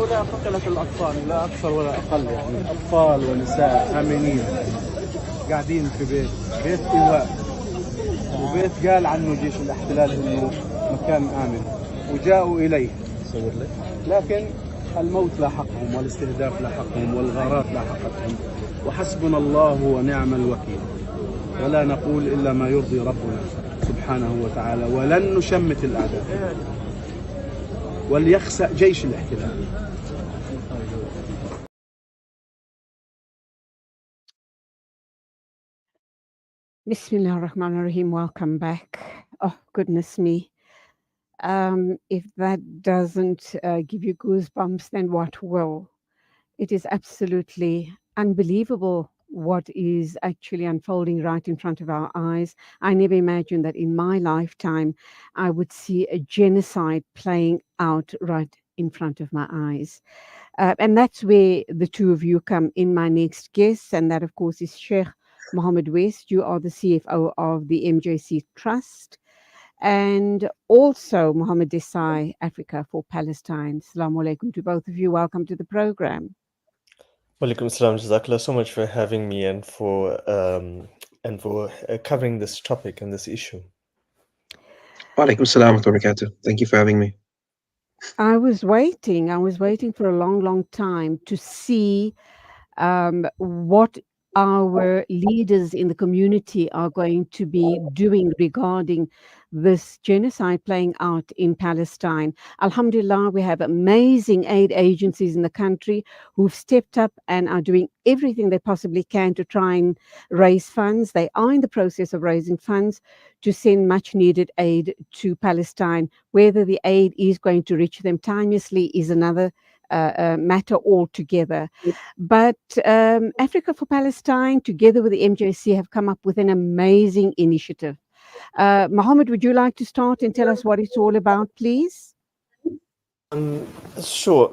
هؤلاء قتلة الأطفال لا أكثر ولا أقل، يعني أطفال ونساء آمنين قاعدين في بيت إيواء، وبيت قال عنه جيش الاحتلال إنه مكان آمن، وجاءوا إليه، لكن الموت لاحقهم والاستهداف لاحقهم والغارات لاحقتهم، وحسبنا الله ونعم الوكيل، ولا نقول إلا ما يرضي ربنا سبحانه وتعالى، ولن نشمت الأعداء، وليخسأ جيش الاحتلال. Bismillah ar-Rahman ar-Rahim. Welcome back. Oh, goodness me. If that doesn't give you goosebumps, then what will? It is absolutely unbelievable what is actually unfolding right in front of our eyes. I never imagined that in my lifetime I would see a genocide playing out right in front of my eyes. And that's where the two of you come in, my next guest, and that, of course, is Shaykh Muhammed West. You are the CFO of the MJC Trust, and also Muhammed Desai, Africa for Palestine. Assalamu alaikum to both of you. Welcome to the program. Walaikum salam, Jazakallah, so much for having me and for covering this topic and this issue. Walaikum salam wa barakatuh. Thank you for having me. I was waiting for a long time to see what our leaders in the community are going to be doing regarding this genocide playing out in Palestine. Alhamdulillah, we have amazing aid agencies in the country who've stepped up and are doing everything they possibly can to try and raise funds. They are in the process of raising funds to send much needed aid to Palestine. Whether the aid is going to reach them timelessly is another matter altogether. But Africa for Palestine, together with the MJC, have come up with an amazing initiative. Muhammad, would you like to start and tell us what it's all about, please? Sure.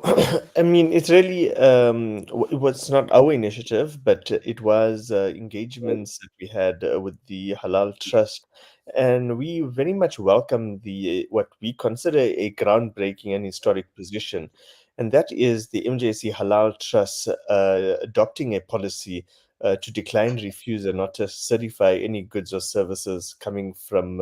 I mean, it's really, it was not our initiative, but it was engagements that we had with the Halal Trust. And we very much welcome what we consider a groundbreaking and historic position. And that is the MJC Halal Trust adopting a policy to decline, refuse, and not to certify any goods or services coming from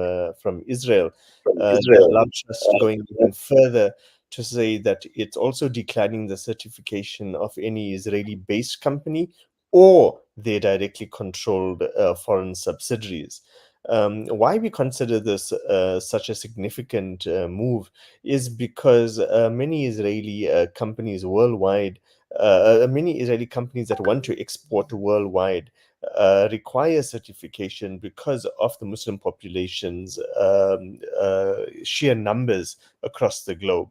Israel. The Halal Trust going even further to say that it's also declining the certification of any Israeli-based company or their directly controlled foreign subsidiaries. Why we consider this such a significant move is because many Israeli companies worldwide, many Israeli companies that want to export worldwide require certification because of the Muslim population's sheer numbers across the globe.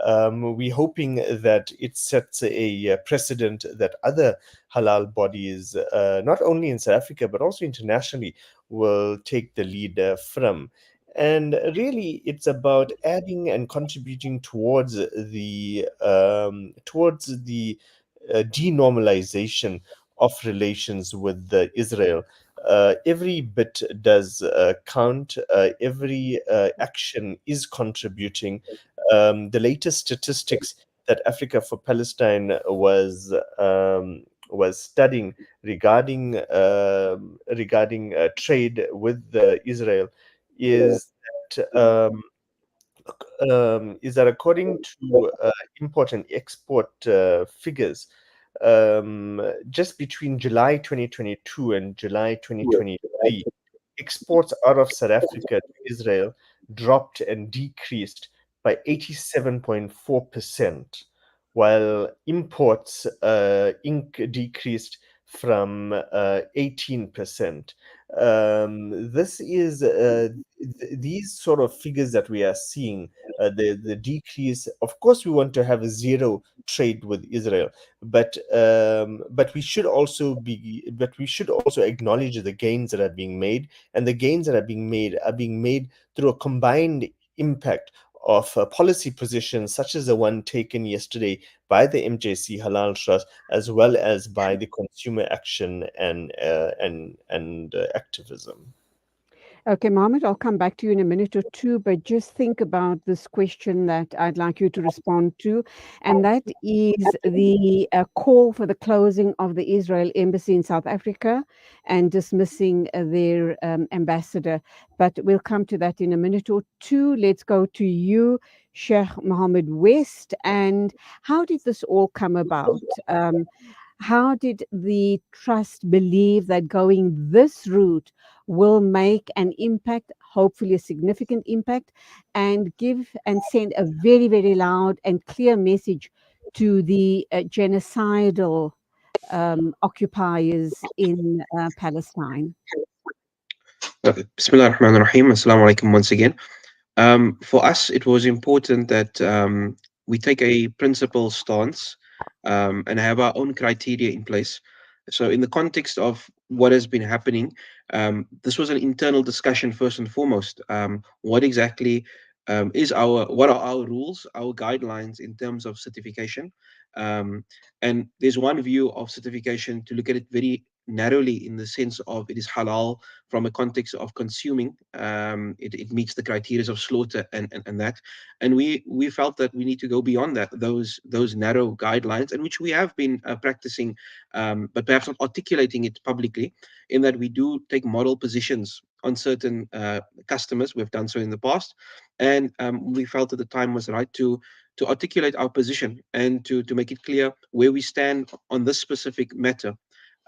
We're hoping that it sets a precedent that other halal bodies, not only in South Africa, but also internationally, will take the lead from. And really, it's about adding and contributing towards the denormalization of relations with Israel. Every bit does count. Every action is contributing. The latest statistics that Africa for Palestine was studying regarding trade with Israel is that according to import and export figures, just between July 2022 and July 2023, exports out of South Africa to Israel dropped and decreased by 87.4%, while imports decreased from 18%. This is these sort of figures that we are seeing, the decrease. Of course, we want to have a zero trade with Israel, but we should also acknowledge the gains that are being made, and the gains that are being made through a combined impact of policy positions such as the one taken yesterday by the MJC Halal Trust, as well as by the consumer action and activism. Okay, Mohammed, I'll come back to you in a minute or two, but just think about this question that I'd like you to respond to, and that is the call for the closing of the Israel embassy in South Africa and dismissing their ambassador. But we'll come to that in a minute or two. Let's go to you, Sheikh Muhammad West. And how did this all come about? How did the trust believe that going this route will make an impact, hopefully a significant impact, and give and send a very, very loud and clear message to the genocidal occupiers in Palestine? Bismillah ar-Rahman ar-Rahim. Assalamu alaikum once again. For us, it was important that we take a principle stance and have our own criteria in place. So, in the context of what has been happening, this was an internal discussion first and foremost. What exactly what are our rules, our guidelines in terms of certification? Um, and there's one view of certification to look at it very narrowly in the sense of it is halal from a context of consuming. It meets the criteria of slaughter and that. And we felt that we need to go beyond that, those narrow guidelines, and which we have been practicing, but perhaps not articulating it publicly, in that we do take model positions on certain customers. We've done so in the past, and we felt that the time was right to articulate our position and to make it clear where we stand on this specific matter,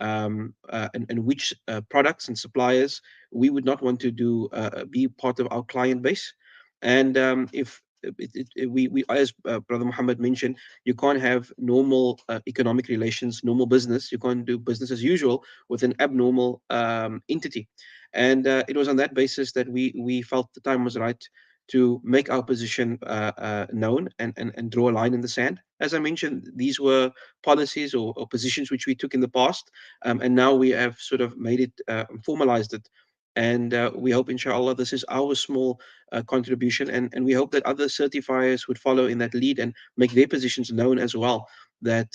and which products and suppliers we would not want to do be part of our client base. And if we as Brother Muhammad mentioned, you can't have normal economic relations, normal business. You can't do business as usual with an abnormal entity. And it was on that basis that we felt the time was right to make our position known and draw a line in the sand. As I mentioned, these were policies or positions which we took in the past, and now we have sort of made it, formalized it. And we hope, inshallah, this is our small contribution, and we hope that other certifiers would follow in that lead and make their positions known as well. That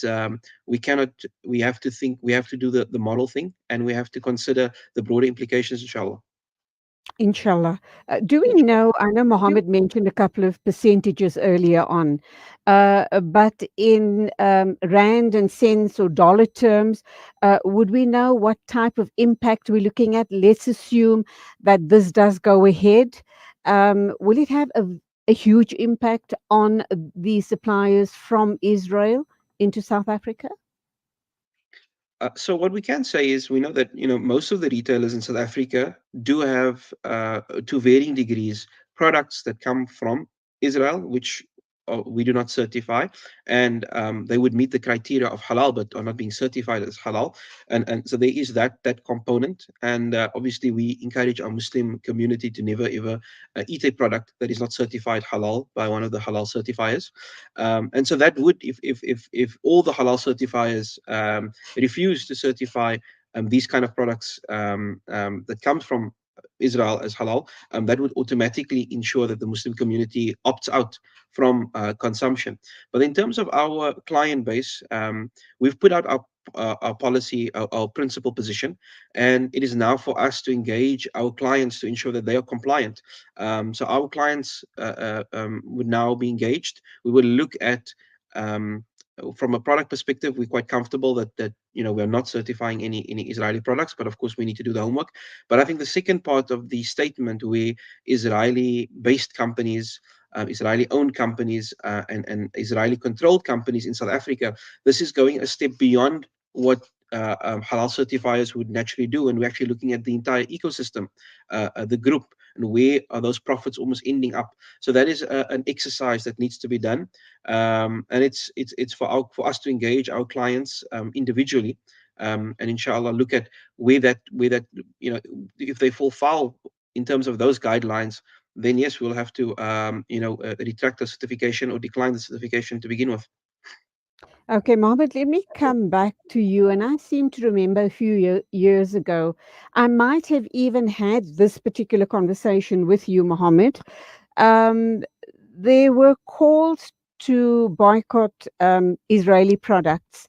we have to think, we have to do the model thing, and we have to consider the broader implications, inshallah. Inshallah. Do we know? I know Mohammed mentioned a couple of percentages earlier on, but in rand and cents or dollar terms, would we know what type of impact we're looking at? Let's assume that this does go ahead. Will it have a huge impact on the suppliers from Israel into South Africa? So what we can say is we know that most of the retailers in South Africa do have, to varying degrees, products that come from Israel, which we do not certify, and they would meet the criteria of halal but are not being certified as halal, and so there is that component. And obviously we encourage our Muslim community to never ever eat a product that is not certified halal by one of the halal certifiers. And so that would, if all the halal certifiers refuse to certify these kind of products that come from Israel as halal, that would automatically ensure that the Muslim community opts out from consumption. But in terms of our client base, we've put out our policy, our principal position, and it is now for us to engage our clients to ensure that they are compliant. So our clients would now be engaged. We will look at, from a product perspective, we're quite comfortable that we're not certifying any Israeli products, but of course we need to do the homework. But I think the second part of the statement, where Israeli-based companies, Israeli-owned companies, and Israeli-controlled companies in South Africa, this is going a step beyond what halal certifiers would naturally do, and we're actually looking at the entire ecosystem, the group, and where are those profits almost ending up. So that is an exercise that needs to be done, and it's for us to engage our clients individually, and inshallah look at where that if they fall foul in terms of those guidelines, then yes, we'll have to retract the certification or decline the certification to begin with. Okay, Mohammed, let me come back to you. And I seem to remember a few years ago, I might have even had this particular conversation with you, Mohammed. There were calls to boycott Israeli products.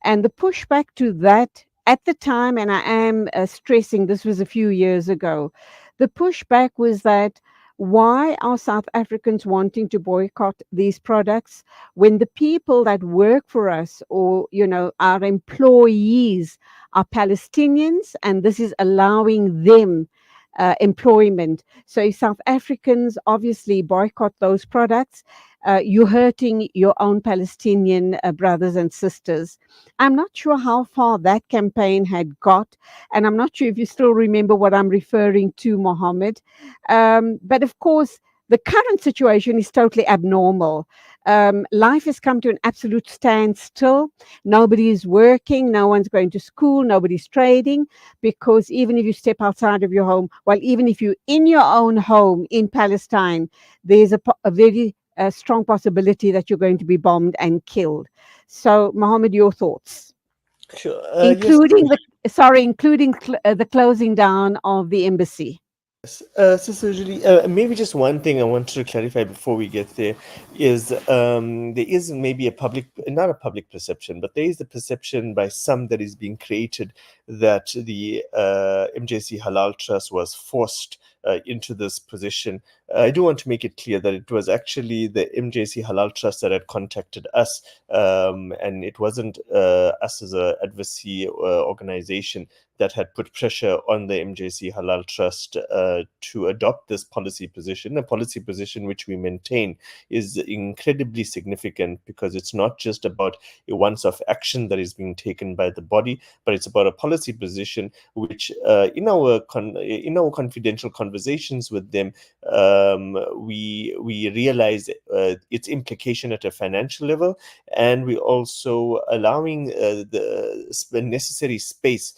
And the pushback to that at the time, and I am stressing this was a few years ago, the pushback was that why are South Africans wanting to boycott these products when the people that work for us, or our employees, are Palestinians, and this is allowing them employment. So if South Africans obviously boycott those products, you're hurting your own Palestinian brothers and sisters. I'm not sure how far that campaign had got, and I'm not sure if you still remember what I'm referring to, Muhammad. But of course, the current situation is totally abnormal. Life has come to an absolute standstill. Nobody is working, no one's going to school, nobody's trading, because even if you step outside of your home, well, even if you're in your own home in Palestine, there's a very strong possibility that you're going to be bombed and killed. So, Mohammed, your thoughts, Sure. Yes. including the closing down of the embassy. So usually, maybe just one thing I want to clarify before we get there is there is maybe not a public perception, but there is the perception by some that is being created that the MJC Halal Trust was forced into this position. I do want to make it clear that it was actually the MJC Halal Trust that had contacted us, and it wasn't us as an advocacy organization that had put pressure on the MJC Halal Trust to adopt this policy position, a policy position which we maintain is incredibly significant because it's not just about a once-off action that is being taken by the body, but it's about a policy position which, in our confidential conversations with them, we realize its implication at a financial level, and we also allowing the necessary space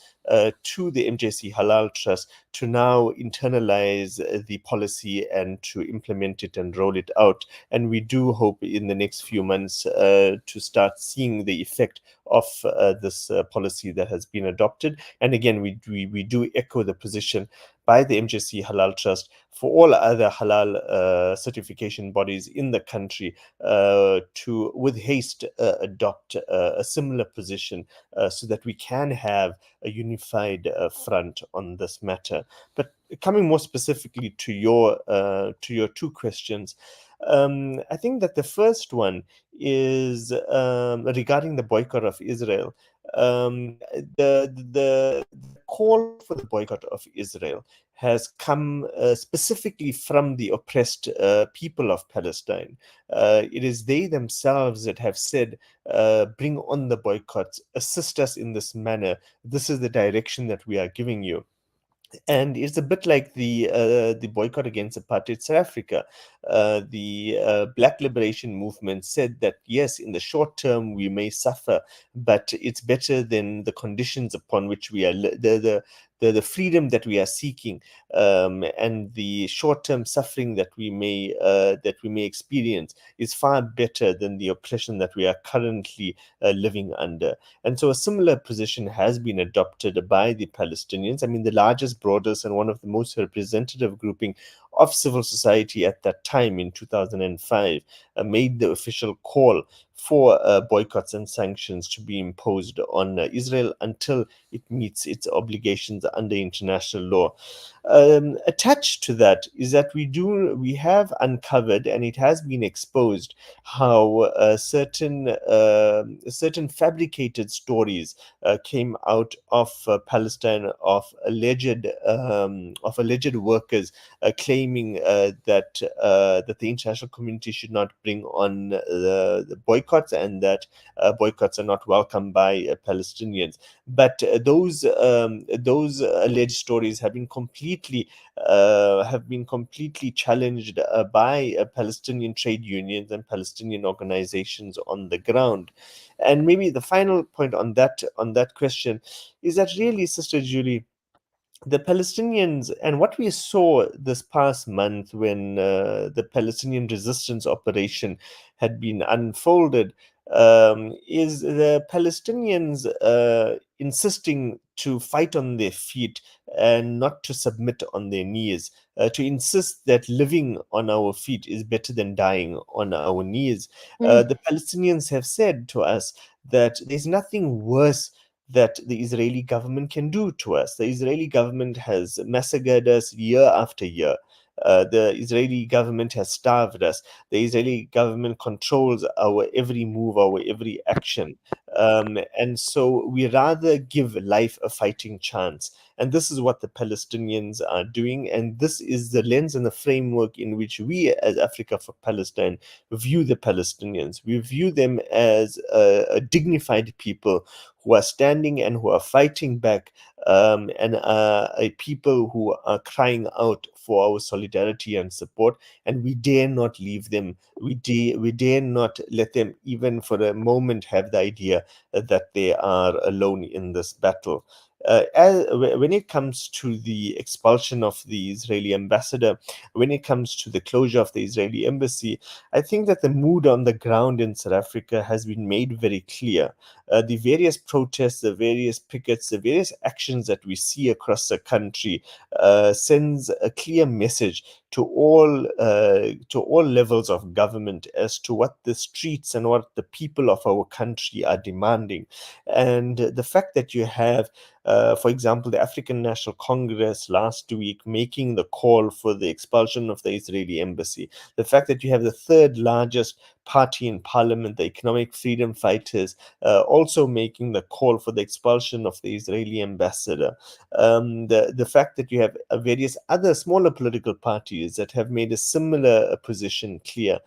to the MJC Halal Trust to now internalize the policy and to implement it and roll it out. And we do hope in the next few months to start seeing the effect of this policy that has been adopted. And again, we do echo the position by the MJC Halal Trust for all other halal certification bodies in the country to, with haste, adopt a similar position so that we can have a unified front on this matter. But coming more specifically to your two questions, I think that the first one is regarding the boycott of Israel. The call for the boycott of Israel has come specifically from the oppressed people of Palestine. It is they themselves that have said, bring on the boycotts, assist us in this manner. This is the direction that we are giving you. And it's a bit like the boycott against apartheid South Africa. The Black Liberation Movement said that yes, in the short term we may suffer, but it's better than the conditions upon which we are the freedom that we are seeking, and the short-term suffering that we may experience is far better than the oppression that we are currently living under. And so a similar position has been adopted by the Palestinians. I mean, the largest, broadest, and one of the most representative grouping of civil society at that time in 2005 made the official call for boycotts and sanctions to be imposed on Israel until it meets its obligations under international law. Attached to that is that we have uncovered, and it has been exposed, how certain fabricated stories came out of Palestine of alleged workers claiming that the international community should not bring on the boycotts, and that boycotts are not welcome by Palestinians. But those alleged stories have been completely challenged by Palestinian trade unions and Palestinian organizations on the ground. And maybe the final point on that question is that really, Sister Julie, the Palestinians, and what we saw this past month when the Palestinian resistance operation had been unfolded, is the Palestinians insisting to fight on their feet and not to submit on their knees, to insist that living on our feet is better than dying on our knees. The Palestinians have said to us that there's nothing worse that the Israeli government can do to us. The Israeli government has massacred us year after year. The Israeli government has starved us. The Israeli government controls our every move, our every action. And so we rather give life a fighting chance. And this is what the Palestinians are doing. And this is the lens and the framework in which we, as Africa for Palestine, view the Palestinians. We view them as a dignified people who are standing and who are fighting back, and a people who are crying out for our solidarity and support. And we dare not leave them. We dare not let them even for a moment have the idea that they are alone in this battle. When it comes to the expulsion of the Israeli ambassador, when it comes to the closure of the Israeli embassy, I think that the mood on the ground in South Africa has been made very clear. The various protests, the various pickets, the various actions that we see across the country sends a clear message to all levels of government as to what the streets and what the people of our country are demanding. And the fact that you have, for example, the African National Congress last week making the call for the expulsion of the Israeli embassy, the fact that you have the third largest party in parliament, the Economic Freedom Fighters, also making the call for the expulsion of the Israeli ambassador, the fact that you have various other smaller political parties that have made a similar position clear,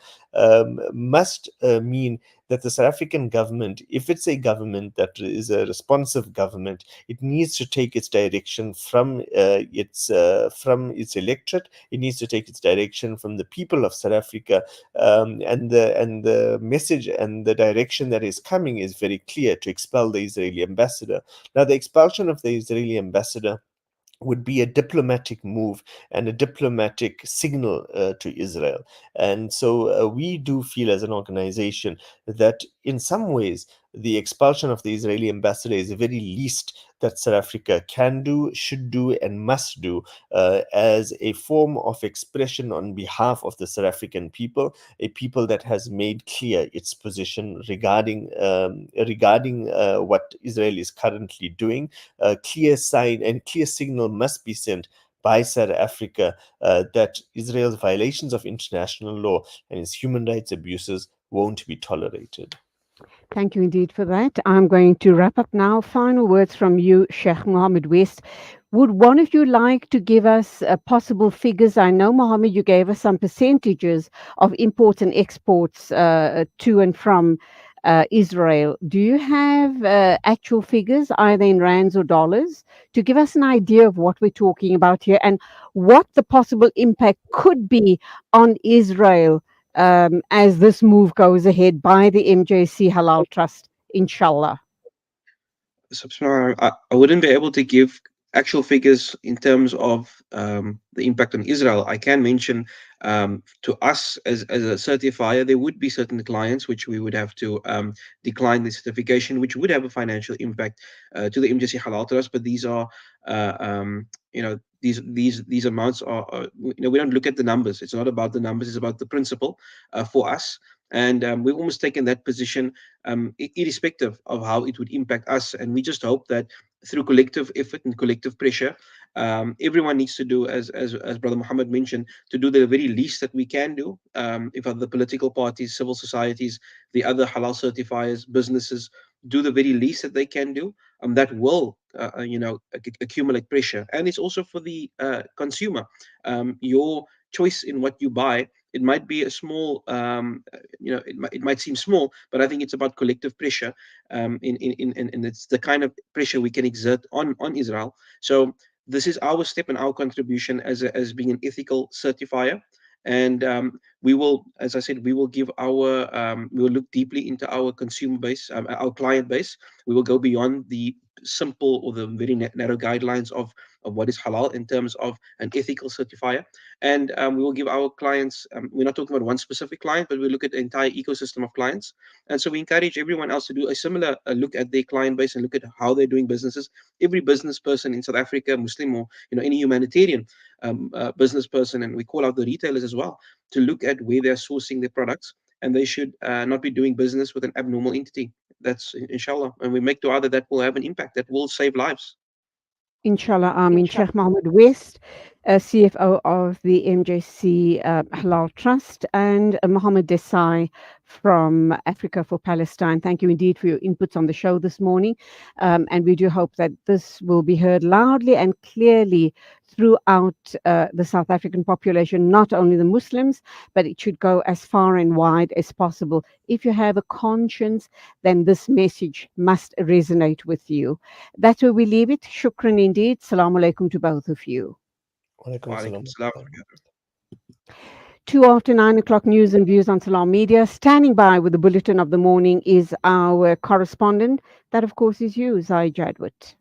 must mean that the South African government, if it's a government that is a responsive government, it needs to take its direction from its electorate. It needs to take its direction from the people of South Africa, and the message and the direction that is coming is very clear: to expel the Israeli ambassador. Now, the expulsion of the Israeli ambassador would be a diplomatic move and a diplomatic signal to Israel. And so we do feel as an organization that in some ways the expulsion of the Israeli ambassador is the very least that South Africa can do, should do, and must do as a form of expression on behalf of the South African people, a people that has made clear its position regarding what Israel is currently doing. A clear sign and clear signal must be sent by South Africa that Israel's violations of international law and its human rights abuses won't be tolerated. Thank you indeed for that. I'm going to wrap up now. Final words from you, Sheikh Muhammed West. Would one of you like to give us possible figures? I know, Muhammad, you gave us some percentages of imports and exports to and from Israel. Do you have actual figures, either in rands or dollars, to give us an idea of what we're talking about here and what the possible impact could be on Israel as this move goes ahead by the MJC Halal Trust, inshallah? I wouldn't be able to give actual figures in terms of the impact on Israel. I can mention to us as a certifier, there would be certain clients which we would have to decline the certification, which would have a financial impact to the MJC Halal Trust. But these are, these amounts are, we don't look at the numbers. It's not about the numbers. It's about the principle for us. And we've almost taken that position, irrespective of how it would impact us. And we just hope that through collective effort and collective pressure, everyone needs to do, as Brother Muhammad mentioned, to do the very least that we can do. If other political parties, civil societies, the other halal certifiers, businesses do the very least that they can do, that will, accumulate pressure. And it's also for the consumer. Your choice in what you buy, it might be a small, it might seem small, but I think it's about collective pressure, and it's the kind of pressure we can exert on Israel. So this is our step and our contribution as being an ethical certifier. And we will, as I said, we will give we will look deeply into our consumer base, our client base. We will go beyond the simple or the very narrow guidelines of what is halal in terms of an ethical certifier. And we will give our clients, we're not talking about one specific client, but we look at the entire ecosystem of clients. And so we encourage everyone else to do a similar look at their client base and look at how they're doing businesses. Every business person in South Africa, Muslim or any humanitarian business person, and we call out the retailers as well, to look at where they're sourcing their products, and they should not be doing business with an abnormal entity. that's inshallah. And we make dua that will have an impact, that will save lives. Inshallah, Amin. Sheikh Muhammad West, CFO of the MJC Halal Trust, and Muhammed Desai from Africa for Palestine. Thank you indeed for your inputs on the show this morning. And we do hope that this will be heard loudly and clearly throughout the South African population, not only the Muslims, but it should go as far and wide as possible. If you have a conscience, then this message must resonate with you. That's where we leave it. Shukran indeed. Assalamu alaikum to both of you. Walaikum Wa alaikum salam. salam. 2 after 9 o'clock news and views on Salam Media. Standing by with the bulletin of the morning is our correspondent. That, of course, is you, Zai Jadwat.